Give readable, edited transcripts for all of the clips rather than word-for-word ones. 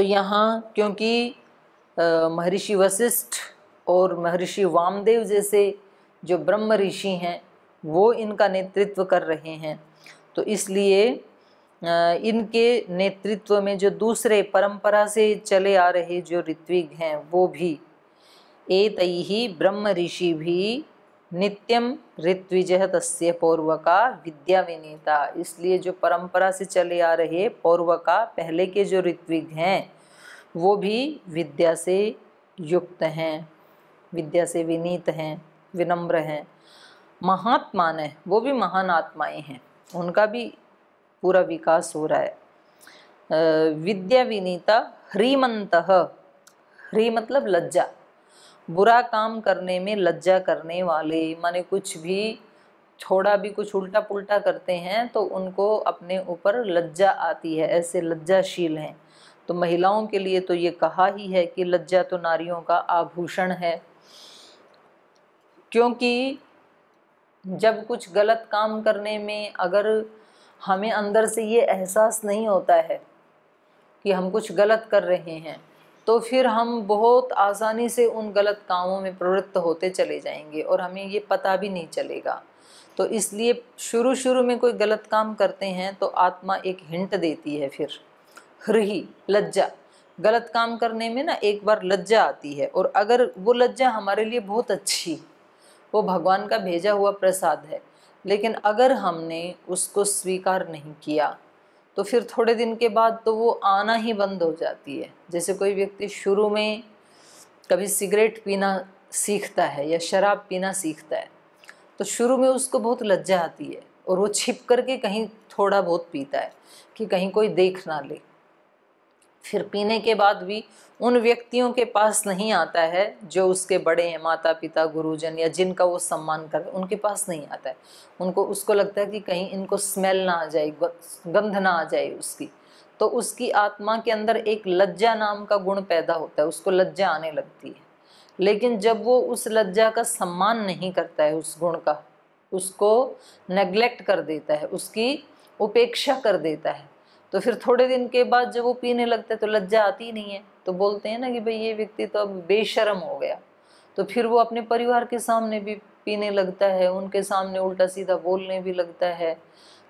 तो यहाँ क्योंकि महर्षि वशिष्ठ और महर्षि वामदेव जैसे जो ब्रह्म ऋषि हैं वो इनका नेतृत्व कर रहे हैं, तो इसलिए इनके नेतृत्व में जो दूसरे परंपरा से चले आ रहे जो ऋत्विग हैं वो भी एतैहि ब्रह्म ऋषि भी नित्यम ऋत्विजः तस्य पौर्वका विद्या विनीता। इसलिए जो परंपरा से चले आ रहे पौर्वका पहले के जो ऋत्विग हैं वो भी विद्या से युक्त हैं, विद्या से विनीत हैं, विनम्र हैं। महात्मान है, वो भी महान आत्माएं हैं, उनका भी पूरा विकास हो रहा है। विद्या विनीता ह्रीमंतः, ह्री मतलब लज्जा, बुरा काम करने में लज्जा करने वाले, माने कुछ भी थोड़ा भी कुछ उल्टा पुल्टा करते हैं तो उनको अपने ऊपर लज्जा आती है, ऐसे लज्जाशील हैं। तो महिलाओं के लिए तो ये कहा ही है कि लज्जा तो नारियों का आभूषण है, क्योंकि जब कुछ गलत काम करने में अगर हमें अंदर से ये एहसास नहीं होता है कि हम कुछ गलत कर रहे हैं तो फिर हम बहुत आसानी से उन गलत कामों में प्रवृत्त होते चले जाएंगे और हमें ये पता भी नहीं चलेगा। तो इसलिए शुरू शुरू में कोई गलत काम करते हैं तो आत्मा एक हिंट देती है, फिर ह्रीहि लज्जा, गलत काम करने में ना एक बार लज्जा आती है, और अगर वो लज्जा हमारे लिए बहुत अच्छी, वो भगवान का भेजा हुआ प्रसाद है, लेकिन अगर हमने उसको स्वीकार नहीं किया तो फिर थोड़े दिन के बाद तो वो आना ही बंद हो जाती है। जैसे कोई व्यक्ति शुरू में कभी सिगरेट पीना सीखता है या शराब पीना सीखता है तो शुरू में उसको बहुत लज्जा आती है और वो छिप करके कहीं थोड़ा बहुत पीता है कि कहीं कोई देख ना ले। फिर पीने के बाद भी उन व्यक्तियों के पास नहीं आता है जो उसके बड़े हैं, माता पिता गुरुजन या जिनका वो सम्मान कर, उनके पास नहीं आता है। उसको लगता है कि कहीं इनको स्मेल ना आ जाए, गंध ना आ जाए उसकी, तो उसकी आत्मा के अंदर एक लज्जा नाम का गुण पैदा होता है, उसको लज्जा आने लगती है। लेकिन जब वो उस लज्जा का सम्मान नहीं करता है, उस गुण का, उसको नेग्लेक्ट कर देता है, उसकी उपेक्षा कर देता है, तो फिर थोड़े दिन के बाद जब वो पीने लगता है तो लज्जा आती ही नहीं है। तो बोलते हैं ना कि भाई ये व्यक्ति तो अब बेशर्म हो गया, तो फिर वो अपने परिवार के सामने भी पीने लगता है, उनके सामने उल्टा सीधा बोलने भी लगता है।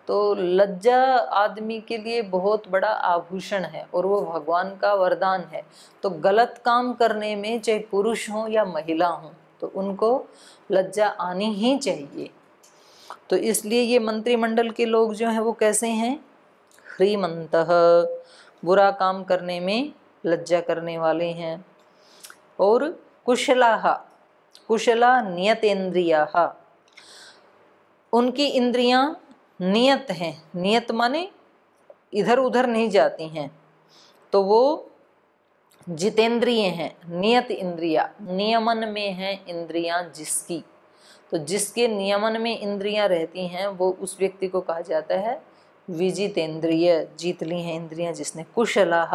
तो लज्जा आदमी के लिए बहुत बड़ा आभूषण है और वो भगवान का वरदान है। तो गलत काम करने में चाहे पुरुष हो या महिला हो तो उनको लज्जा आनी ही चाहिए। तो इसलिए ये मंत्रिमंडल के लोग जो हैं वो कैसे हैं, ह्रीमंतः, बुरा काम करने में लज्जा करने वाले हैं। और कुशलाः, कुशला नियतेन्द्रियाः, उनकी इंद्रियां नियत हैं, नियत माने इधर उधर नहीं जाती हैं, तो वो जितेंद्रिय हैं। नियत इंद्रिया, नियमन में हैं इंद्रियां जिसकी, तो जिसके नियमन में इंद्रियां रहती हैं वो उस व्यक्ति को कहा जाता है विजितेंद्रिय, जीत ली हैं इंद्रियां जिसने। कुशलाः,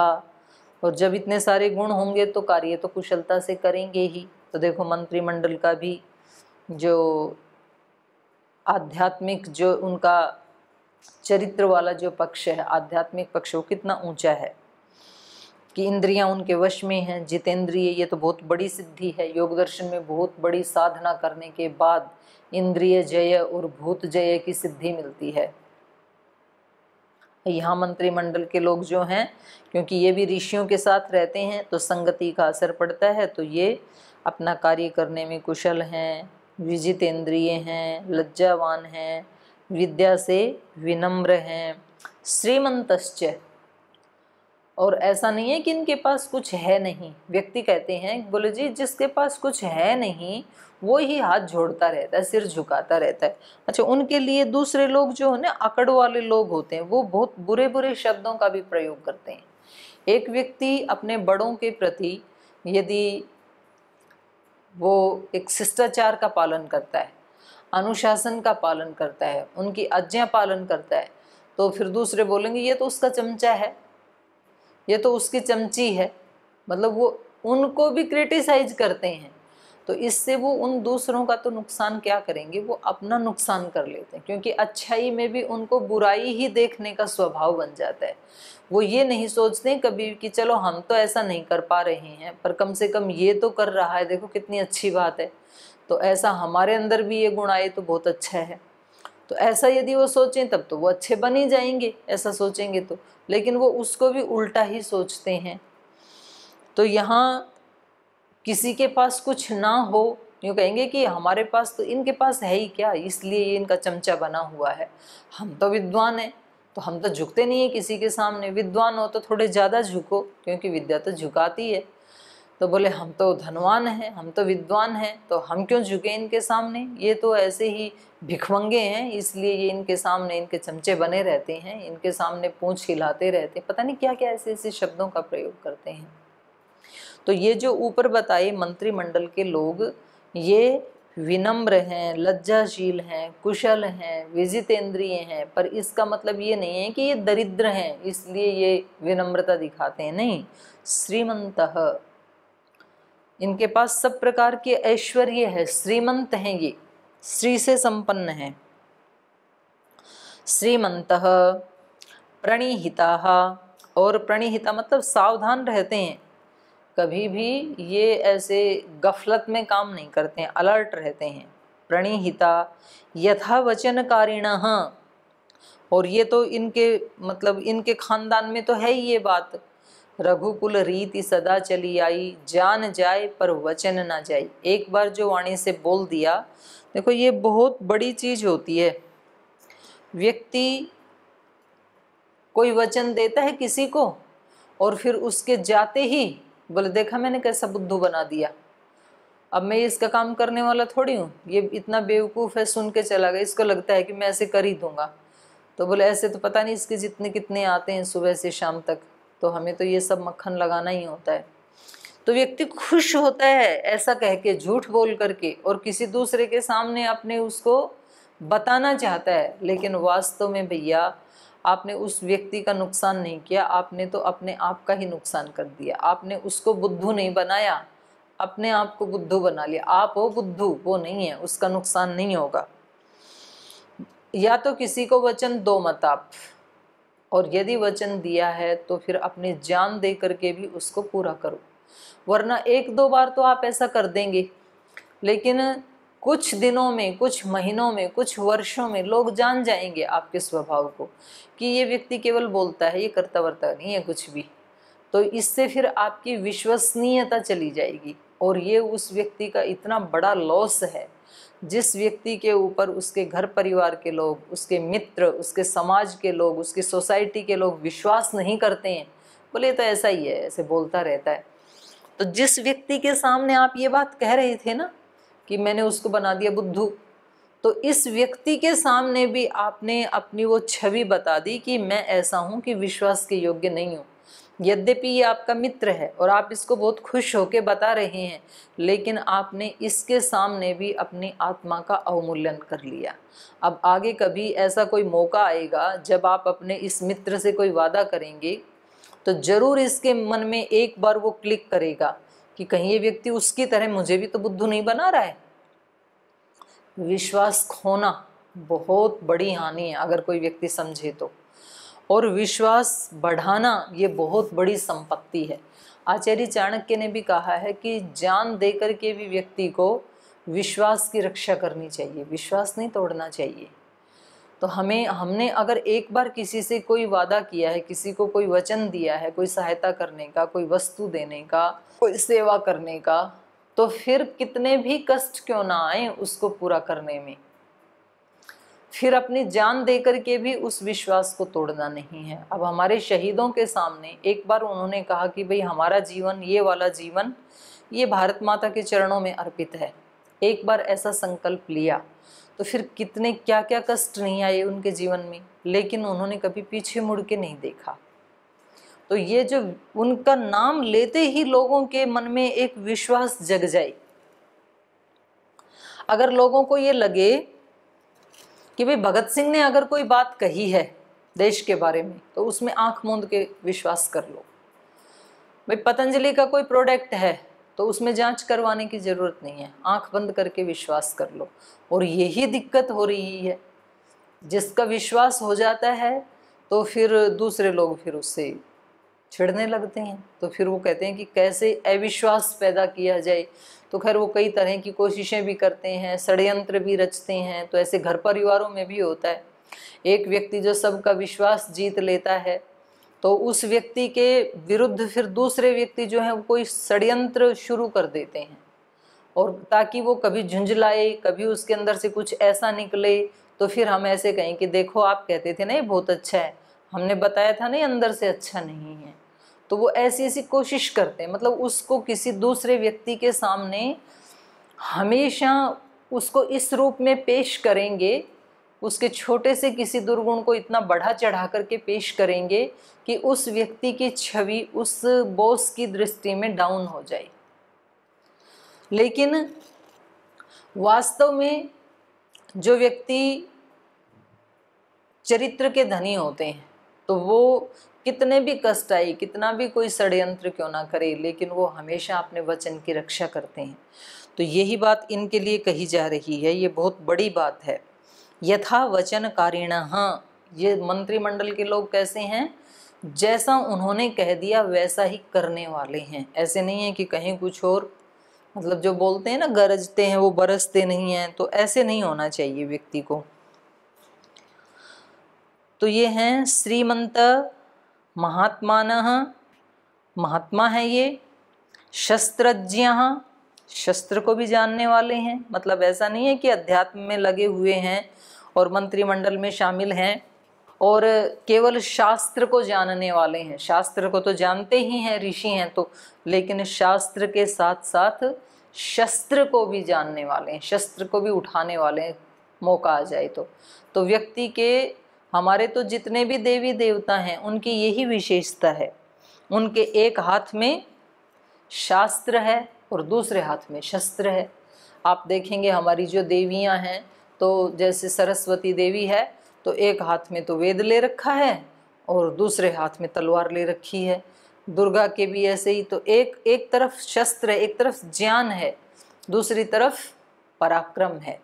और जब इतने सारे गुण होंगे तो कार्य तो कुशलता से करेंगे ही। तो देखो मंत्रिमंडल का भी जो आध्यात्मिक जो उनका चरित्र वाला जो पक्ष है, आध्यात्मिक पक्ष, वो कितना ऊंचा है कि इंद्रियां उनके वश में हैं, जितेंद्रिय। ये तो बहुत बड़ी सिद्धि है, योग दर्शन में बहुत बड़ी साधना करने के बाद इंद्रिय जय और भूत जय की सिद्धि मिलती है। यहाँ मंत्रिमंडल के लोग जो हैं, क्योंकि ये भी ऋषियों के साथ रहते हैं तो संगति का असर पड़ता है, तो ये अपना कार्य करने में कुशल हैं, विजितेंद्रिय हैं, लज्जावान हैं, विद्या से विनम्र हैं, श्रीमंतश्च। और ऐसा नहीं है कि इनके पास कुछ है नहीं। व्यक्ति कहते हैं, बोले जी जिसके पास कुछ है नहीं वो ही हाथ जोड़ता रहता है, सिर झुकाता रहता है। अच्छा, उनके लिए दूसरे लोग जो है ना, अकड़ वाले लोग होते हैं, वो बहुत बुरे बुरे शब्दों का भी प्रयोग करते हैं। एक व्यक्ति अपने बड़ों के प्रति यदि वो एक शिष्टाचार का पालन करता है, अनुशासन का पालन करता है, उनकी आज्ञा पालन करता है, तो फिर दूसरे बोलेंगे ये तो उसका चमचा है, ये तो उसकी चमची है, मतलब वो उनको भी क्रिटिसाइज करते हैं। तो इससे वो उन दूसरों का तो नुकसान क्या करेंगे, वो अपना नुकसान कर लेते हैं, क्योंकि अच्छाई में भी उनको बुराई ही देखने का स्वभाव बन जाता है। वो ये नहीं सोचते कभी कि चलो हम तो ऐसा नहीं कर पा रहे हैं, पर कम से कम ये तो कर रहा है, देखो कितनी अच्छी बात है, तो ऐसा हमारे अंदर भी ये गुण आए तो बहुत अच्छा है। तो ऐसा यदि वो सोचें तब तो वो अच्छे बन ही जाएंगे, ऐसा सोचेंगे तो। लेकिन वो उसको भी उल्टा ही सोचते हैं। तो यहाँ किसी के पास कुछ ना हो, यूँ कहेंगे कि हमारे पास तो, इनके पास है ही क्या, इसलिए ये इनका चमचा बना हुआ है। हम तो विद्वान हैं, तो हम तो झुकते नहीं है किसी के सामने। विद्वान हो तो थोड़े ज़्यादा झुको, क्योंकि विद्या तो झुकाती है। तो बोले हम तो धनवान हैं, हम तो विद्वान हैं, तो हम क्यों झुके इनके सामने, ये तो ऐसे ही भिखमंगे हैं, इसलिए ये इनके सामने इनके चमचे बने रहते हैं, इनके सामने पूंछ हिलाते रहते हैं, पता नहीं क्या क्या ऐसे ऐसे शब्दों का प्रयोग करते हैं। तो ये जो ऊपर बताए मंत्रिमंडल के लोग, ये विनम्र हैं, लज्जाशील हैं, कुशल हैं, विजितेंद्रिय हैं, पर इसका मतलब ये नहीं है कि ये दरिद्र हैं इसलिए ये विनम्रता दिखाते हैं, नहीं। श्रीमंतः, इनके पास सब प्रकार के ऐश्वर्य है, श्रीमंत हैं ये, श्री से संपन्न हैं। श्रीमंतः प्रणिहिताः, और प्रणिहिता मतलब सावधान रहते हैं, कभी भी ये ऐसे गफलत में काम नहीं करते हैं, अलर्ट रहते हैं। प्रणिहिता यथा वचनकारिणः, और ये तो इनके मतलब इनके खानदान में तो है ही ये बात। रघुकुल रीति सदा चली आई, जान जाए पर वचन ना जाए। एक बार जो वाणी से बोल दिया, देखो ये बहुत बड़ी चीज होती है। व्यक्ति कोई वचन देता है किसी को और फिर उसके जाते ही बोले देखा मैंने कैसा बुद्धू बना दिया, अब मैं इसका काम करने वाला थोड़ी हूँ, ये इतना बेवकूफ़ है, सुन के चला गया, इसको लगता है कि मैं ऐसे कर ही दूंगा। तो बोले ऐसे तो पता नहीं इसके जितने कितने आते हैं सुबह से शाम तक, तो हमें तो ये सब मक्खन लगाना ही होता है। तो व्यक्ति खुश होता है ऐसा कह के, झूठ बोल करके, और किसी दूसरे के सामने अपने उसको बताना चाहता है, लेकिन वास्तव में भैया आपने उस व्यक्ति का नुकसान नहीं किया, आपने तो अपने आप का ही नुकसान कर दिया। आपने उसको बुद्धू नहीं बनाया, अपने आप को बुद्धू बना लिया। आप हो बुद्धू, वो नहीं है, उसका नुकसान नहीं होगा। या तो किसी को वचन दो मत आप, और यदि वचन दिया है तो फिर अपनी जान दे करके भी उसको पूरा करो, वरना एक दो बार तो आप ऐसा कर देंगे, लेकिन कुछ दिनों में, कुछ महीनों में, कुछ वर्षों में लोग जान जाएंगे आपके स्वभाव को कि ये व्यक्ति केवल बोलता है, ये करता वर्ता नहीं है कुछ भी। तो इससे फिर आपकी विश्वसनीयता चली जाएगी, और ये उस व्यक्ति का इतना बड़ा लॉस है। जिस व्यक्ति के ऊपर उसके घर परिवार के लोग, उसके मित्र, उसके समाज के लोग, उसकी सोसाइटी के लोग विश्वास नहीं करते हैं, बोले तो ऐसा ही है, ऐसे बोलता रहता है। तो जिस व्यक्ति के सामने आप ये बात कह रहे थे ना कि मैंने उसको बना दिया बुद्धू, तो इस व्यक्ति के सामने भी आपने अपनी वो छवि बता दी कि मैं ऐसा हूँ कि विश्वास के योग्य नहीं हूँ। यद्यपि ये आपका मित्र है और आप इसको बहुत खुश होकर बता रहे हैं, लेकिन आपने इसके सामने भी अपनी आत्मा का अवमूल्यन कर लिया। अब आगे कभी ऐसा कोई मौका आएगा जब आप अपने इस मित्र से कोई वादा करेंगे, तो जरूर इसके मन में एक बार वो क्लिक करेगा कि कहीं ये व्यक्ति उसकी तरह मुझे भी तो बुद्धू नहीं बना रहा है। विश्वास खोना बहुत बड़ी हानि है अगर कोई व्यक्ति समझे तो, और विश्वास बढ़ाना ये बहुत बड़ी संपत्ति है। आचार्य चाणक्य ने भी कहा है कि जान देकर के भी व्यक्ति को विश्वास की रक्षा करनी चाहिए, विश्वास नहीं तोड़ना चाहिए। तो हमने अगर एक बार किसी से कोई वादा किया है, किसी को कोई वचन दिया है, कोई सहायता करने का, कोई वस्तु देने का, कोई सेवा करने का, तो फिर कितने भी कष्ट क्यों ना आए उसको पूरा करने में, फिर अपनी जान देकर के भी उस विश्वास को तोड़ना नहीं है। अब हमारे शहीदों के सामने एक बार उन्होंने कहा कि भाई हमारा जीवन, ये वाला जीवन, ये भारत माता के चरणों में अर्पित है, एक बार ऐसा संकल्प लिया तो फिर कितने क्या क्या कष्ट नहीं आए उनके जीवन में, लेकिन उन्होंने कभी पीछे मुड़ के नहीं देखा। तो ये जो उनका नाम लेते ही लोगों के मन में एक विश्वास जग जाए। अगर लोगों को ये लगे कि भाई भगत सिंह ने अगर कोई बात कही है देश के बारे में, तो उसमें आंख मूंद के विश्वास कर लो। भाई पतंजलि का कोई प्रोडक्ट है, तो उसमें जांच करवाने की ज़रूरत नहीं है, आंख बंद करके विश्वास कर लो। और यही दिक्कत हो रही है, जिसका विश्वास हो जाता है तो फिर दूसरे लोग फिर उससे छिड़ने लगते हैं। तो फिर वो कहते हैं कि कैसे अविश्वास पैदा किया जाए। तो खैर वो कई तरह की कोशिशें भी करते हैं, षड्यंत्र भी रचते हैं। तो ऐसे घर परिवारों में भी होता है, एक व्यक्ति जो सबका विश्वास जीत लेता है तो उस व्यक्ति के विरुद्ध फिर दूसरे व्यक्ति जो है वो कोई षड्यंत्र शुरू कर देते हैं, और ताकि वो कभी झुंझलाए, कभी उसके अंदर से कुछ ऐसा निकले तो फिर हम ऐसे कहें कि देखो आप कहते थे ना ये बहुत अच्छा है, हमने बताया था ना ये अंदर से अच्छा नहीं है। तो वो ऐसी ऐसी कोशिश करते हैं, मतलब उसको किसी दूसरे व्यक्ति के सामने हमेशा उसको इस रूप में पेश करेंगे, उसके छोटे से किसी दुर्गुण को इतना बढ़ा चढ़ा करके पेश करेंगे कि उस व्यक्ति की छवि उस बॉस की दृष्टि में डाउन हो जाए। लेकिन वास्तव में जो व्यक्ति चरित्र के धनी होते हैं तो वो कितने भी कष्ट आए, कितना भी कोई षड्यंत्र क्यों ना करे, लेकिन वो हमेशा अपने वचन की रक्षा करते हैं। तो यही बात इनके लिए कही जा रही है, ये बहुत बड़ी बात है। यथा वचनकारिणः, ये मंत्रिमंडल के लोग कैसे हैं, जैसा उन्होंने कह दिया वैसा ही करने वाले हैं। ऐसे नहीं है कि कहीं कुछ और, मतलब जो बोलते हैं ना गरजते हैं वो बरसते नहीं हैं, तो ऐसे नहीं होना चाहिए व्यक्ति को। तो ये हैं श्रीमंत महात्मानः, महात्मा है ये। शस्त्रज्ञः, शस्त्र को भी जानने वाले हैं, मतलब ऐसा नहीं है कि अध्यात्म में लगे हुए हैं और मंत्रिमंडल में शामिल हैं और केवल शास्त्र को जानने वाले हैं। शास्त्र को तो जानते ही हैं, ऋषि हैं तो, लेकिन शास्त्र के साथ साथ शस्त्र को भी जानने वाले हैं, शस्त्र को भी उठाने वाले हैं मौका आ जाए तो व्यक्ति के, हमारे तो जितने भी देवी देवता हैं उनकी यही विशेषता है, उनके एक हाथ में शास्त्र है और दूसरे हाथ में शस्त्र है। आप देखेंगे हमारी जो देवियां हैं, तो जैसे सरस्वती देवी है तो एक हाथ में तो वेद ले रखा है और दूसरे हाथ में तलवार ले रखी है। दुर्गा के भी ऐसे ही, तो एक तरफ शस्त्र है, एक तरफ ज्ञान है, दूसरी तरफ पराक्रम है।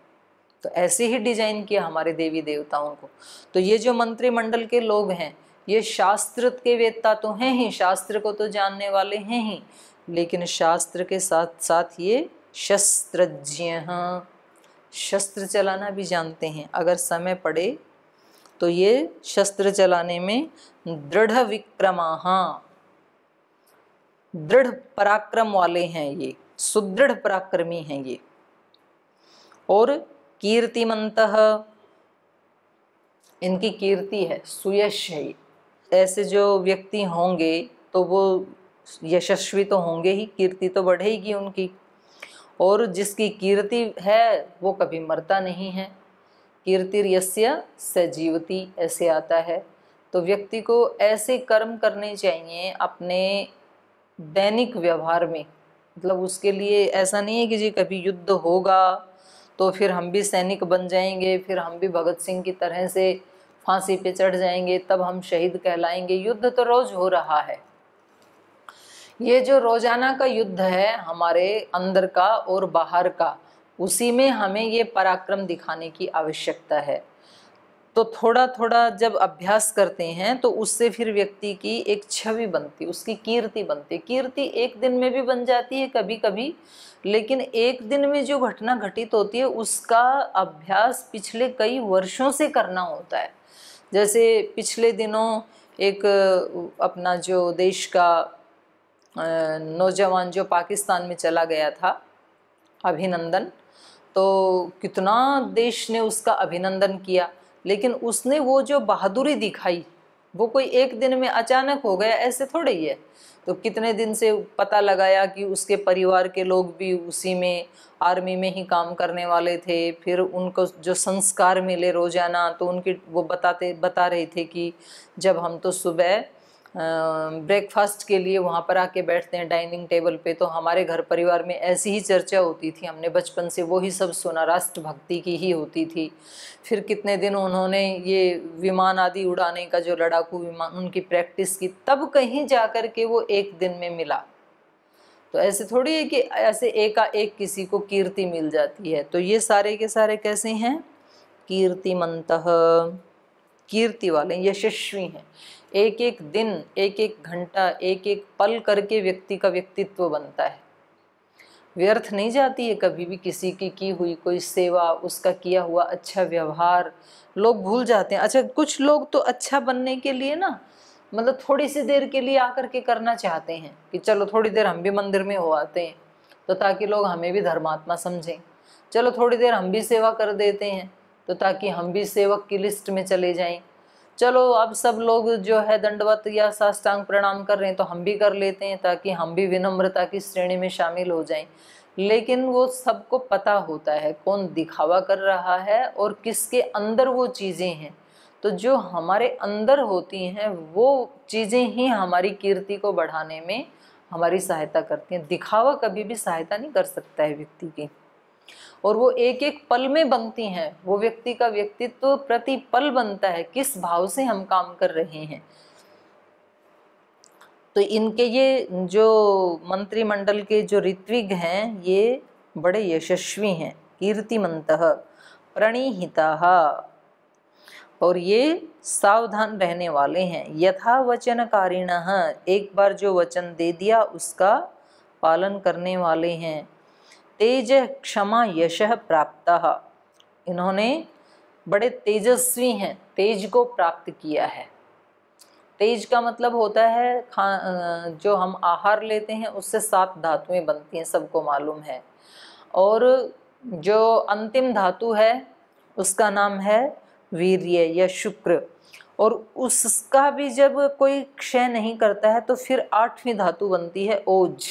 तो ऐसे ही डिजाइन किया हमारे देवी देवताओं को। तो ये जो मंत्रिमंडल के लोग हैं ये शास्त्र के वेत्ता तो हैं ही, शास्त्र को तो जानने वाले हैं ही, लेकिन शास्त्र के साथ साथ ये शस्त्रज्ञ हैं, शस्त्र चलाना भी जानते हैं। अगर समय पड़े तो ये शस्त्र चलाने में दृढ़ विक्रमाः, दृढ़ पराक्रम वाले हैं, ये सुदृढ़ पराक्रमी हैं ये। और कीर्तिमंतः, इनकी कीर्ति है, सुयश है। ऐसे जो व्यक्ति होंगे तो वो यशस्वी तो होंगे ही, कीर्ति तो बढ़ेगी उनकी। और जिसकी कीर्ति है वो कभी मरता नहीं है। कीर्तिर्यस्य स जीवति, ऐसे आता है। तो व्यक्ति को ऐसे कर्म करने चाहिए अपने दैनिक व्यवहार में, मतलब उसके लिए ऐसा नहीं है कि जी कभी युद्ध होगा तो फिर हम भी सैनिक बन जाएंगे, फिर हम भी भगत सिंह की तरह से फांसी पे चढ़ जाएंगे तब हम शहीद कहलाएंगे। युद्ध तो रोज हो रहा है। ये जो रोजाना का युद्ध है हमारे अंदर का और बाहर का, उसी में हमें ये पराक्रम दिखाने की आवश्यकता है। तो थोड़ा थोड़ा जब अभ्यास करते हैं तो उससे फिर व्यक्ति की एक छवि बनती, उसकी कीर्ति बनती। कीर्ति एक दिन में भी बन जाती है कभी कभी, लेकिन एक दिन में जो घटना घटित होती है उसका अभ्यास पिछले कई वर्षों से करना होता है। जैसे पिछले दिनों एक अपना जो देश का नौजवान जो पाकिस्तान में चला गया था, अभिनंदन, तो कितना देश ने उसका अभिनंदन किया, लेकिन उसने वो जो बहादुरी दिखाई वो कोई एक दिन में अचानक हो गया, ऐसे थोड़े ही है। तो कितने दिन से पता लगाया कि उसके परिवार के लोग भी उसी में आर्मी में ही काम करने वाले थे, फिर उनको जो संस्कार मिले रोजाना, तो उनकी वो बता रहे थे कि जब हम तो सुबह ब्रेकफास्ट के लिए वहाँ पर आके बैठते हैं डाइनिंग टेबल पे, तो हमारे घर परिवार में ऐसी ही चर्चा होती थी, हमने बचपन से वो ही सब सुना, राष्ट्रभक्ति की ही होती थी। फिर कितने दिन उन्होंने ये विमान आदि उड़ाने का, जो लड़ाकू विमान, उनकी प्रैक्टिस की, तब कहीं जा कर के वो एक दिन में मिला। तो ऐसे थोड़ी है कि ऐसे एकाएक किसी को कीर्ति मिल जाती है। तो ये सारे के सारे कैसे हैं? कीर्तिमंतः, कीर्ति वाले, यशस्वी हैं। एक एक दिन, एक एक घंटा, एक एक पल करके व्यक्ति का व्यक्तित्व बनता है। व्यर्थ नहीं जाती है कभी भी किसी की हुई कोई सेवा, उसका किया हुआ अच्छा व्यवहार लोग भूल जाते हैं। अच्छा, कुछ लोग तो अच्छा बनने के लिए ना, मतलब थोड़ी सी देर के लिए आकर के करना चाहते हैं कि चलो थोड़ी देर हम भी मंदिर में हो आते हैं, तो ताकि लोग हमें भी धर्मात्मा समझें। चलो थोड़ी देर हम भी सेवा कर देते हैं, तो ताकि हम भी सेवक की लिस्ट में चले जाएं। चलो अब सब लोग जो है दंडवत या साष्टांग प्रणाम कर रहे हैं, तो हम भी कर लेते हैं ताकि हम भी विनम्रता की श्रेणी में शामिल हो जाएं। लेकिन वो सबको पता होता है कौन दिखावा कर रहा है और किसके अंदर वो चीज़ें हैं। तो जो हमारे अंदर होती हैं वो चीज़ें ही हमारी कीर्ति को बढ़ाने में हमारी सहायता करती हैं। दिखावा कभी भी सहायता नहीं कर सकता है व्यक्ति की, और वो एक एक पल में बनती हैं। वो व्यक्ति का व्यक्तित्व प्रति पल बनता है, किस भाव से हम काम कर रहे हैं। तो इनके ये जो मंत्रिमंडल के जो ऋत्विग हैं ये बड़े यशस्वी हैं। कीर्तिमंतः प्रणीहिताः, और ये सावधान रहने वाले हैं। यथा वचनकारिणः, एक बार जो वचन दे दिया उसका पालन करने वाले हैं। तेज क्षमा यशः प्राप्तः, इन्होंने बड़े तेजस्वी हैं, तेज को प्राप्त किया है। तेज का मतलब होता है जो हम आहार लेते हैं उससे 7 धातुएं बनती हैं, सबको मालूम है। और जो अंतिम धातु है उसका नाम है वीर्य या शुक्र, और उसका भी जब कोई क्षय नहीं करता है तो फिर 8वीं धातु बनती है ओज।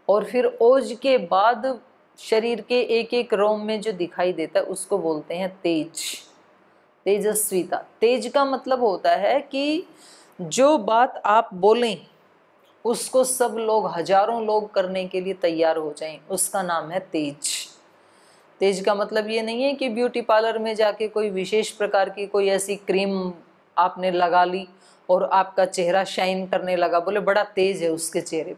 और फिर ओज के बाद शरीर के एक एक रोम में जो दिखाई देता है उसको बोलते हैं तेज, तेजस्विता। तेज का मतलब होता है कि जो बात आप बोलें उसको सब लोग, हजारों लोग करने के लिए तैयार हो जाएं, उसका नाम है तेज। तेज का मतलब ये नहीं है कि ब्यूटी पार्लर में जाके कोई विशेष प्रकार की कोई ऐसी क्रीम आपने लगा ली और आपका चेहरा शाइन करने लगा, बोले बड़ा तेज है उसके चेहरे,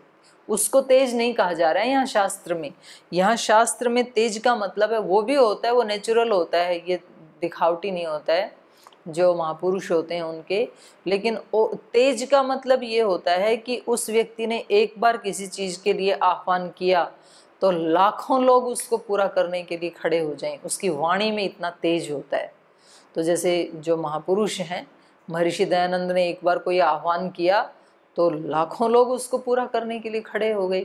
उसको तेज नहीं कहा जा रहा है यहाँ शास्त्र में। यहाँ शास्त्र में तेज का मतलब है वो भी होता है, वो नेचुरल होता है, ये दिखावटी नहीं होता है जो महापुरुष होते हैं उनके। लेकिन तेज का मतलब ये होता है कि उस व्यक्ति ने एक बार किसी चीज़ के लिए आह्वान किया तो लाखों लोग उसको पूरा करने के लिए खड़े हो जाएं, उसकी वाणी में इतना तेज होता है। तो जैसे जो महापुरुष हैं, महर्षि दयानंद ने एक बार कोई आह्वान किया तो लाखों लोग उसको पूरा करने के लिए खड़े हो गए।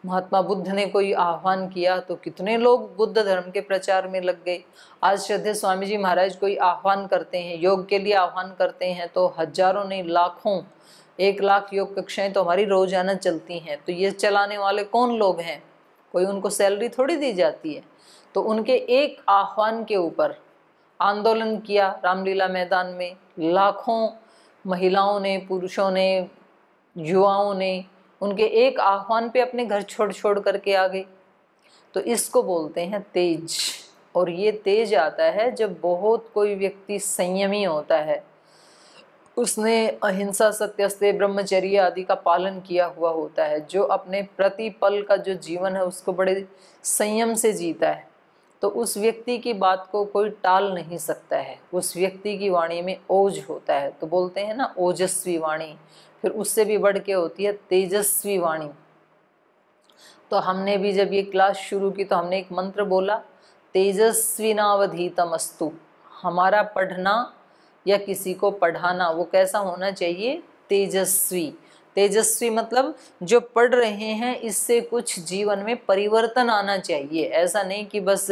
महात्मा बुद्ध ने कोई आह्वान किया तो कितने लोग बुद्ध धर्म के प्रचार में लग गए। आज श्रद्धेय स्वामी जी महाराज कोई आह्वान करते हैं, योग के लिए आह्वान करते हैं, तो हजारों नहीं लाखों, 1 लाख योग कक्षाएं तो हमारी रोजाना चलती हैं। तो ये चलाने वाले कौन लोग हैं? कोई उनको सैलरी थोड़ी दी जाती है। तो उनके एक आह्वान के ऊपर आंदोलन किया रामलीला मैदान में, लाखों महिलाओं ने, पुरुषों ने, युवाओं ने उनके एक आह्वान पे अपने घर छोड़ छोड़ करके आ गए। तो इसको बोलते हैं तेज। और ये तेज आता है जब बहुत कोई व्यक्ति संयमी होता है, उसने अहिंसा, सत्यस्तेय, ब्रह्मचर्य आदि का पालन किया हुआ होता है, जो अपने प्रतिपल का जो जीवन है उसको बड़े संयम से जीता है, तो उस व्यक्ति की बात को कोई टाल नहीं सकता है। उस व्यक्ति की वाणी में ओज होता है, तो बोलते हैं ना ओजस्वी वाणी। फिर उससे भी बढ़ के होती है तेजस्वी वाणी। तो हमने भी जब ये क्लास शुरू की तो हमने एक मंत्र बोला, तेजस्विनावधीतमस्तु। हमारा पढ़ना या किसी को पढ़ाना वो कैसा होना चाहिए? तेजस्वी। तेजस्वी मतलब जो पढ़ रहे हैं इससे कुछ जीवन में परिवर्तन आना चाहिए। ऐसा नहीं कि बस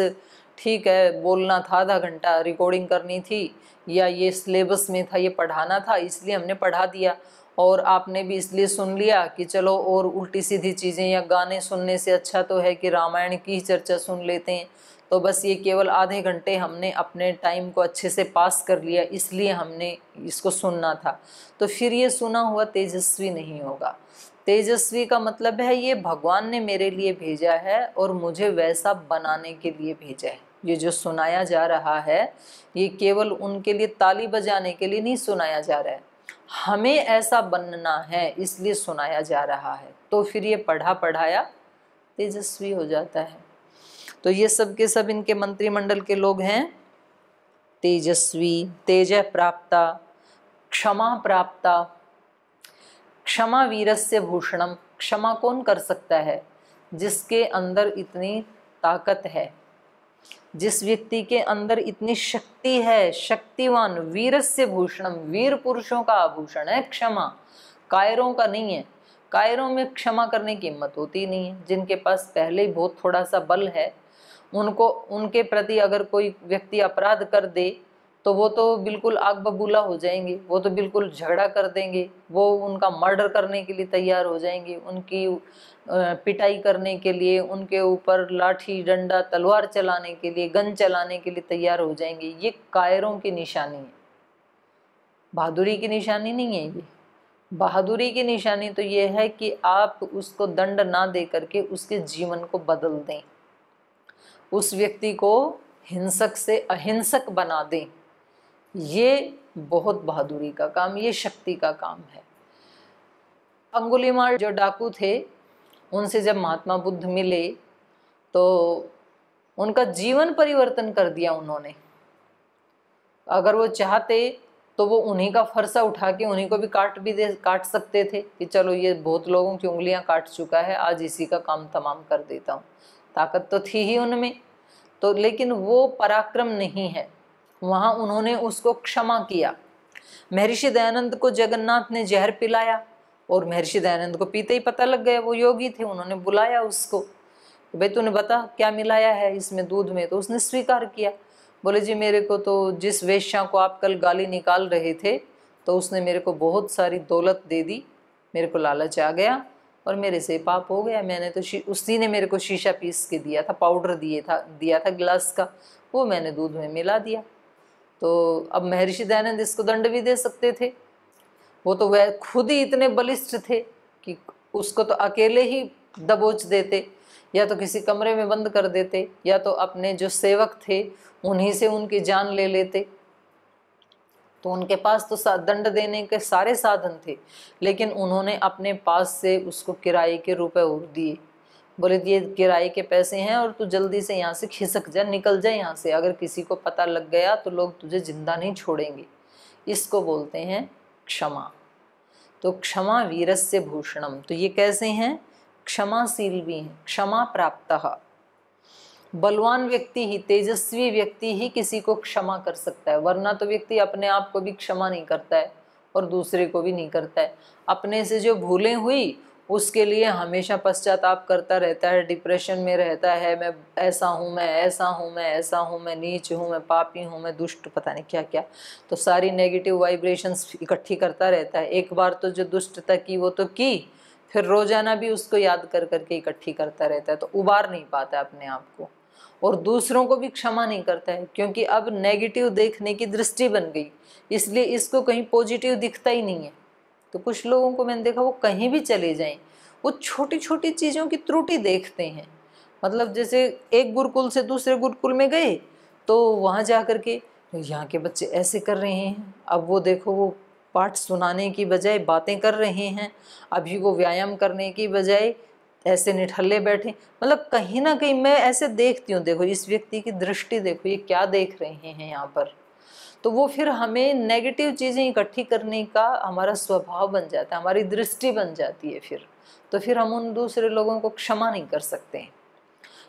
ठीक है बोलना था, आधा घंटा रिकॉर्डिंग करनी थी, या ये सिलेबस में था, ये पढ़ाना था इसलिए हमने पढ़ा दिया, और आपने भी इसलिए सुन लिया कि चलो और उल्टी सीधी चीज़ें या गाने सुनने से अच्छा तो है कि रामायण की चर्चा सुन लेते हैं। तो बस ये केवल आधे घंटे हमने अपने टाइम को अच्छे से पास कर लिया इसलिए हमने इसको सुनना था, तो फिर ये सुना हुआ तेजस्वी नहीं होगा। तेजस्वी का मतलब है ये भगवान ने मेरे लिए भेजा है और मुझे वैसा बनाने के लिए भेजा है। ये जो सुनाया जा रहा है ये केवल उनके लिए ताली बजाने के लिए नहीं सुनाया जा रहा है, हमें ऐसा बनना है इसलिए सुनाया जा रहा है। तो फिर ये पढ़ा पढ़ाया तेजस्वी हो जाता है। तो ये सब के सब इनके मंत्रिमंडल के लोग हैं। तेजस्वी, तेज प्राप्ता, क्षमा प्राप्ता। क्षमा वीरस्य भूषणम। क्षमा कौन कर सकता है? जिसके अंदर इतनी ताकत है, जिस व्यक्ति के अंदर इतनी शक्ति है, शक्तिवान। वीरस्य भूषणम, वीर पुरुषों का आभूषण है क्षमा, कायरों का नहीं है। कायरों में क्षमा करने की हिम्मत होती नहीं है। जिनके पास पहले ही बहुत थोड़ा सा बल है, उनको उनके प्रति अगर कोई व्यक्ति अपराध कर दे तो वो तो बिल्कुल आग बबूला हो जाएंगे, वो तो बिल्कुल झगड़ा कर देंगे, वो उनका मर्डर करने के लिए तैयार हो जाएंगे, उनकी पिटाई करने के लिए, उनके ऊपर लाठी डंडा तलवार चलाने के लिए, गन चलाने के लिए तैयार हो जाएंगे। ये कायरों की निशानी है, बहादुरी की निशानी नहीं है। ये बहादुरी की निशानी तो ये है कि आप उसको दंड ना दे करके उसके जीवन को बदल दें, उस व्यक्ति को हिंसक से अहिंसक बना दें। ये बहुत बहादुरी का काम, ये शक्ति का काम है। अंगुलीमाल जो डाकू थे, उनसे जब महात्मा बुद्ध मिले तो उनका जीवन परिवर्तन कर दिया उन्होंने। अगर वो चाहते तो वो उन्हीं का फरसा उठा के उन्हीं को भी काट सकते थे कि चलो ये बहुत लोगों की उंगलियां काट चुका है, आज इसी का काम तमाम कर देता हूँ। ताकत तो थी ही उनमें तो, लेकिन वो पराक्रम नहीं है। वहाँ उन्होंने उसको क्षमा किया। महर्षि दयानंद को जगन्नाथ ने जहर पिलाया और महर्षि दयानंद को पीते ही पता लग गया, वो योगी थे। उन्होंने बुलाया उसको, भाई तूने बता क्या मिलाया है इसमें दूध में। तो उसने स्वीकार किया। बोले जी मेरे को तो जिस वेश्या को आप कल गाली निकाल रहे थे तो उसने मेरे को बहुत सारी दौलत दे दी, मेरे को लालच आ गया और मेरे से पाप हो गया। मैंने तो उसी ने मेरे को शीशा पीस के दिया था, पाउडर दिया था गिलास का, वो मैंने दूध में मिला दिया। तो अब महर्षि दयानंद इसको दंड भी दे सकते थे। वो तो वह खुद ही इतने बलिष्ठ थे कि उसको तो अकेले ही दबोच देते, या तो किसी कमरे में बंद कर देते, या तो अपने जो सेवक थे उन्हीं से उनकी जान ले लेते। तो उनके पास तो दंड देने के सारे साधन थे, लेकिन उन्होंने अपने पास से उसको किराए के रुपए और दिए। बोले ये किराए के पैसे हैं और तू जल्दी से यहाँ से खिसक जा, निकल जा यहाँ से, अगर किसी को पता लग गया तो लोग तुझे जिंदा नहीं छोड़ेंगे। इसको बोलते हैं क्षमा। तो क्षमा वीरस्य भूषणम। तो ये कैसे हैं? क्षमाशील भी हैं, क्षमा प्राप्तः। बलवान व्यक्ति ही, तेजस्वी व्यक्ति ही किसी को क्षमा कर सकता है, वरना तो व्यक्ति अपने आप को भी क्षमा नहीं करता है और दूसरे को भी नहीं करता है। अपने से जो भूलें हुई उसके लिए हमेशा पश्चाताप करता रहता है, डिप्रेशन में रहता है, मैं ऐसा हूँ, मैं ऐसा हूँ, मैं ऐसा हूँ, मैं नीच हूँ, मैं पापी हूँ, मैं दुष्ट, पता नहीं क्या क्या। तो सारी नेगेटिव वाइब्रेशंस इकट्ठी करता रहता है। एक बार तो जो दुष्टता की वो तो की, फिर रोजाना भी उसको याद कर करके इकट्ठी करता रहता है, तो उबार नहीं पाता अपने आप को और दूसरों को भी क्षमा नहीं करता है, क्योंकि अब नेगेटिव देखने की दृष्टि बन गई, इसलिए इसको कहीं पॉजिटिव दिखता ही नहीं है। तो कुछ लोगों को मैंने देखा, वो कहीं भी चले जाएं वो छोटी छोटी चीज़ों की त्रुटि देखते हैं। मतलब जैसे एक गुरुकुल से दूसरे गुरुकुल में गए तो वहाँ जा कर के यहाँ के बच्चे ऐसे कर रहे हैं, अब वो देखो वो पाठ सुनाने की बजाय बातें कर रहे हैं, अभी वो व्यायाम करने की बजाय ऐसे निठल्ले बैठे। मतलब कहीं ना कहीं मैं ऐसे देखती हूँ, देखो इस व्यक्ति की दृष्टि देखो, ये क्या देख रहे हैं यहाँ पर। तो वो फिर हमें नेगेटिव चीज़ें इकट्ठी करने का हमारा स्वभाव बन जाता है, हमारी दृष्टि बन जाती है फिर। तो फिर हम उन दूसरे लोगों को क्षमा नहीं कर सकते।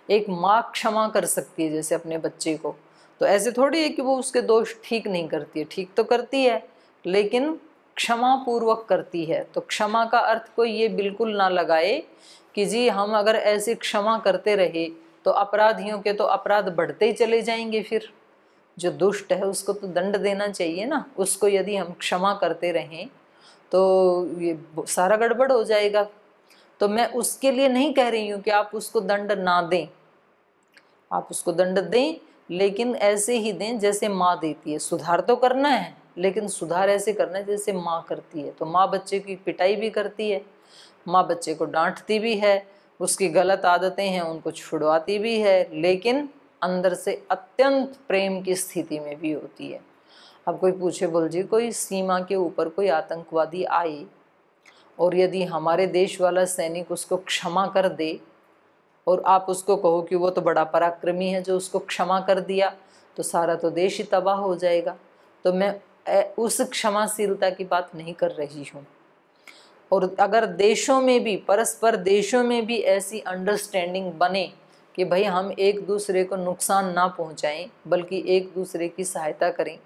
एक माँ क्षमा कर सकती है जैसे अपने बच्चे को, तो ऐसे थोड़ी है कि वो उसके दोष ठीक नहीं करती है, ठीक तो करती है लेकिन क्षमा पूर्वक करती है। तो क्षमा का अर्थ कोई ये बिल्कुल ना लगाए कि जी हम अगर ऐसे क्षमा करते रहे तो अपराधियों के तो अपराध बढ़ते ही चले जाएंगे, फिर जो दुष्ट है उसको तो दंड देना चाहिए ना। उसको यदि हम क्षमा करते रहें तो ये सारा गड़बड़ हो जाएगा। तो मैं उसके लिए नहीं कह रही हूँ कि आप उसको दंड ना दें, आप उसको दंड दें लेकिन ऐसे ही दें जैसे माँ देती है। सुधार तो करना है लेकिन सुधार ऐसे करना है जैसे माँ करती है। तो माँ बच्चे की पिटाई भी करती है, माँ बच्चे को डांटती भी है, उसकी गलत आदतें हैं उनको छुड़वाती भी है, लेकिन अंदर से अत्यंत प्रेम की स्थिति में भी होती है। अब कोई पूछे, बोल जी कोई सीमा के ऊपर कोई आतंकवादी आए और यदि हमारे देश वाला सैनिक उसको क्षमा कर दे और आप उसको कहो कि वो तो बड़ा पराक्रमी है जो उसको क्षमा कर दिया, तो सारा तो देश ही तबाह हो जाएगा। तो मैं उस क्षमाशीलता की बात नहीं कर रही हूँ। और अगर देशों में भी, परस्पर देशों में भी ऐसी अंडरस्टैंडिंग बने कि भाई हम एक दूसरे को नुकसान ना पहुँचाएं बल्कि एक दूसरे की सहायता करें,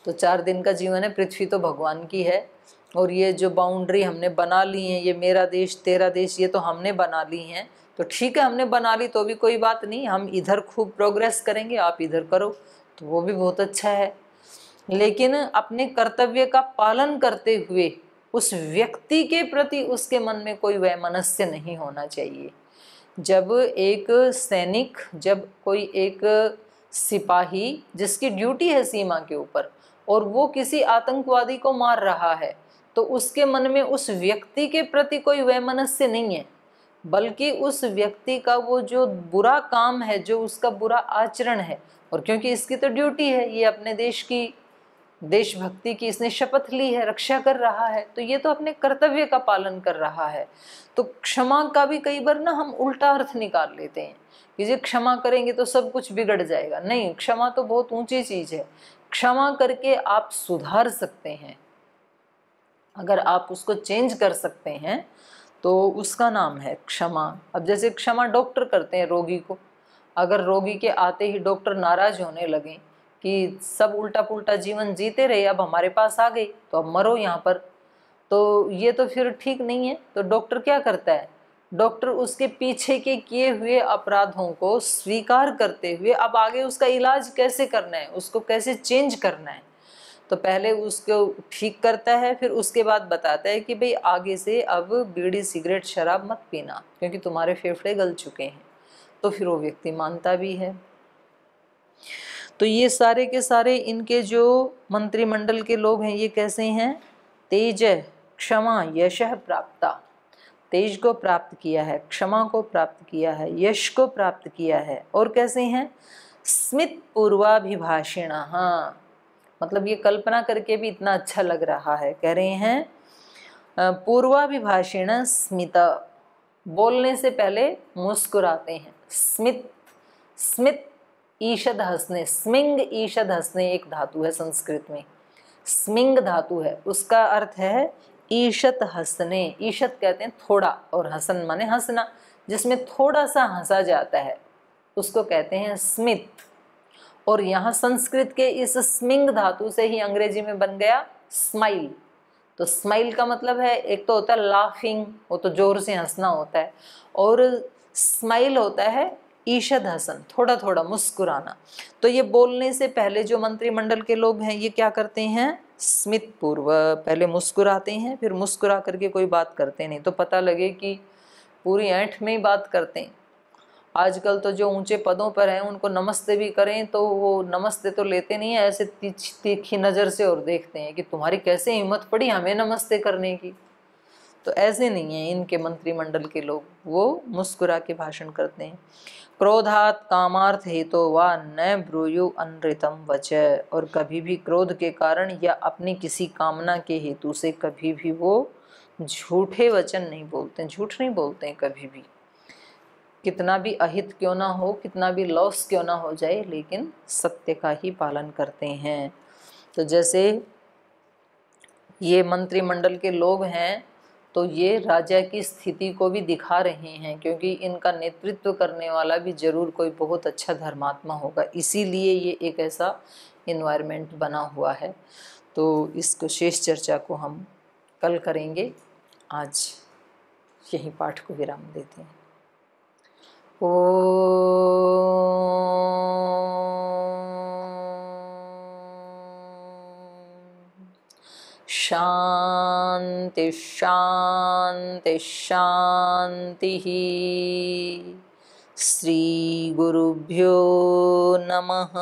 तो 4 दिन का जीवन है, पृथ्वी तो भगवान की है। और ये जो बाउंड्री हमने बना ली है, ये मेरा देश तेरा देश, ये तो हमने बना ली हैं, तो ठीक है हमने बना ली तो भी कोई बात नहीं, हम इधर खूब प्रोग्रेस करेंगे, आप इधर करो, तो वो भी बहुत अच्छा है। लेकिन अपने कर्तव्य का पालन करते हुए उस व्यक्ति के प्रति उसके मन में कोई वैमनस्य नहीं होना चाहिए। जब एक सैनिक, जब कोई एक सिपाही जिसकी ड्यूटी है सीमा के ऊपर और वो किसी आतंकवादी को मार रहा है, तो उसके मन में उस व्यक्ति के प्रति कोई वैमनस्य नहीं है, बल्कि उस व्यक्ति का वो जो बुरा काम है, जो उसका बुरा आचरण है, और क्योंकि इसकी तो ड्यूटी है, ये अपने देश की, देशभक्ति की इसने शपथ ली है, रक्षा कर रहा है, तो ये तो अपने कर्तव्य का पालन कर रहा है। तो क्षमा का भी कई बार ना हम उल्टा अर्थ निकाल लेते हैं कि जी क्षमा करेंगे तो सब कुछ बिगड़ जाएगा। नहीं, क्षमा तो बहुत ऊंची चीज है। क्षमा करके आप सुधार सकते हैं, अगर आप उसको चेंज कर सकते हैं तो उसका नाम है क्षमा। अब जैसे क्षमा डॉक्टर करते हैं रोगी को, अगर रोगी के आते ही डॉक्टर नाराज होने लगे कि सब उल्टा पुल्टा जीवन जीते रहे, अब हमारे पास आ गई तो अब मरो यहाँ पर, तो ये तो फिर ठीक नहीं है। तो डॉक्टर क्या करता है, डॉक्टर उसके पीछे के किए हुए अपराधों को स्वीकार करते हुए अब आगे उसका इलाज कैसे करना है, उसको कैसे चेंज करना है, तो पहले उसको ठीक करता है, फिर उसके बाद बताता है कि भाई आगे से अब बीड़ी सिगरेट शराब मत पीना क्योंकि तुम्हारे फेफड़े गल चुके हैं। तो फिर वो व्यक्ति मानता भी है। तो ये सारे के सारे इनके जो मंत्रिमंडल के लोग हैं ये कैसे हैं, तेज क्षमा यशः प्राप्ता, तेज को प्राप्त किया है, क्षमा को प्राप्त किया है, यश को प्राप्त किया है। और कैसे हैं, स्मित पूर्वाभिभाषिण। हाँ, मतलब ये कल्पना करके भी इतना अच्छा लग रहा है। कह रहे हैं पूर्वाभिभाषिण स्मित, बोलने से पहले मुस्कुराते हैं। स्मित, स्मित ईषद हंसने, स्मिंग ईषद हंसने एक धातु है संस्कृत में, स्मिंग धातु है, उसका अर्थ है ईशत हंसने। ईशत कहते हैं थोड़ा, और हसन माने हंसना, जिसमें थोड़ा सा हंसा जाता है उसको कहते हैं स्मित। और यहाँ संस्कृत के इस स्मिंग धातु से ही अंग्रेजी में बन गया स्माइल। तो स्माइल का मतलब है, एक तो होता है लाफिंग, वो तो जोर से हंसना होता है, और स्माइल होता है ईशद हसन, थोड़ा थोड़ा मुस्कुराना। तो ये बोलने से पहले जो मंत्रिमंडल के लोग हैं ये क्या करते हैं, स्मित पूर्व, पहले मुस्कुराते हैं, फिर मुस्कुरा करके कोई बात करते नहीं तो पता लगे कि पूरी ऐंठ में ही बात करते हैं। आजकल तो जो ऊंचे पदों पर हैं उनको नमस्ते भी करें तो वो नमस्ते तो लेते नहीं है, ऐसे तीखी नज़र से और देखते हैं कि तुम्हारी कैसे हिम्मत पड़ी हमें नमस्ते करने की। तो ऐसे नहीं है इनके मंत्रिमंडल के लोग, वो मुस्कुरा के भाषण करते हैं। क्रोधात कामार्थ हेतु वा न ब्रूयु अनृतम वचः, और कभी भी क्रोध के कारण या अपनी किसी कामना के हेतु से कभी भी वो झूठे वचन नहीं बोलते, झूठ नहीं बोलते हैं कभी भी। कितना भी अहित क्यों ना हो, कितना भी लॉस क्यों ना हो जाए, लेकिन सत्य का ही पालन करते हैं। तो जैसे ये मंत्रिमंडल के लोग हैं तो ये राजा की स्थिति को भी दिखा रहे हैं, क्योंकि इनका नेतृत्व करने वाला भी जरूर कोई बहुत अच्छा धर्मात्मा होगा, इसीलिए ये एक ऐसा इन्वायरमेंट बना हुआ है। तो इसको शेष चर्चा को हम कल करेंगे, आज यही पाठ को विराम देते हैं। शांति शांति शांति। श्री गुरुभ्यो नमः।